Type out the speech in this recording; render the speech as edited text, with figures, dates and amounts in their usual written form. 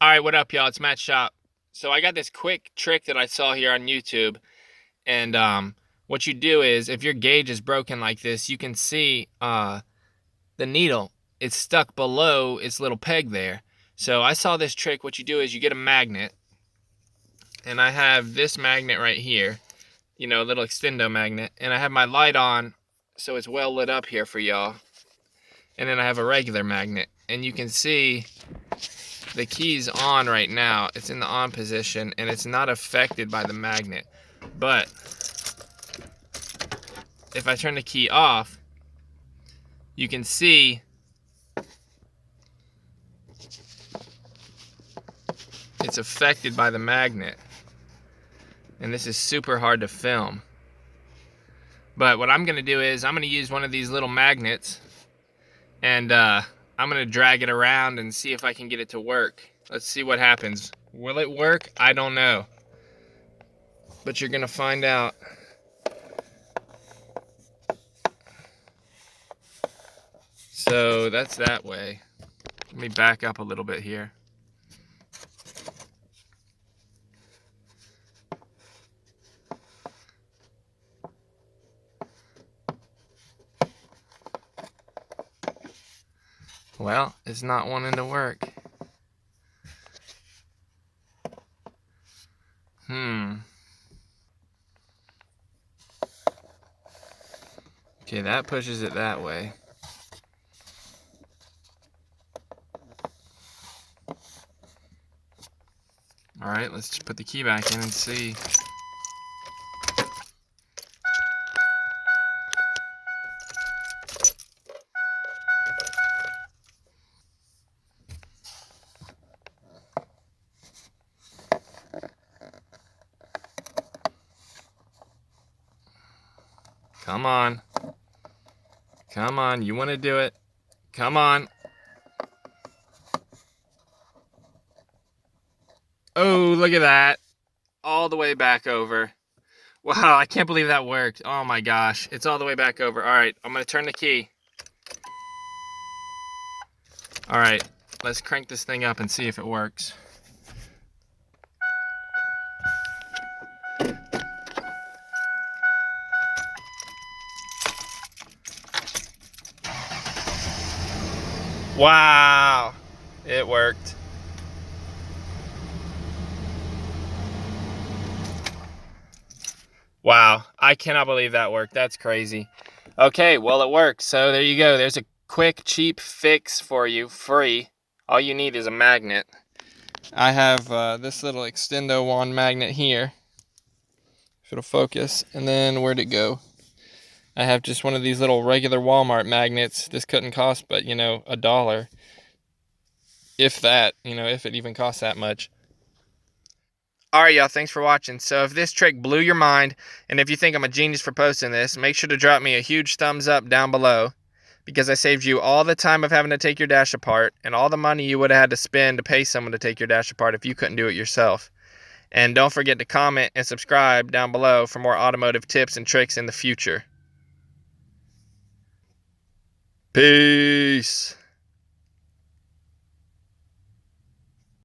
All right, what up, y'all? It's Matt Shop. So I got this quick trick that I saw here on YouTube, and what you do is, if your gauge is broken like this, you can see the needle. It's stuck below its little peg there. So I saw this trick. What you do is you get a magnet, and I have this magnet right here, a little extendo magnet, and I have my light on, so it's well lit up here for y'all. And then I have a regular magnet, and you can see the key's on right now. It's in the on position and it's not affected by the magnet. But if I turn the key off, you can see it's affected by the magnet. And this is super hard to film. But what I'm gonna do is I'm gonna use one of these little magnets, and I'm gonna drag it around and see if I can get it to work. Let's see what happens. Will it work? I don't know. But you're gonna find out. So that's that way. Let me back up a little bit here. Well, it's not wanting to work. Okay, that pushes it that way. All right, let's just put the key back in and see. Come on. Come on, you want to do it. Come on. Oh, look at that. All the way back over. Wow, I can't believe that worked. Oh my gosh, it's all the way back over. All right, I'm gonna turn the key. All right, let's crank this thing up and see if it works. Wow, it worked. Wow, I cannot believe that worked. That's crazy. Okay, well, it worked. So there you go. There's a quick, cheap fix for you, free. All you need is a magnet. I have this little extendo wand magnet here, if it'll focus. And then where'd it go? I have just one of these little regular Walmart magnets. This couldn't cost but, $1. If that, if it even costs that much. Alright, y'all, thanks for watching. So if this trick blew your mind, and if you think I'm a genius for posting this, make sure to drop me a huge thumbs up down below, because I saved you all the time of having to take your dash apart, and all the money you would have had to spend to pay someone to take your dash apart if you couldn't do it yourself. And don't forget to comment and subscribe down below for more automotive tips and tricks in the future. Peace.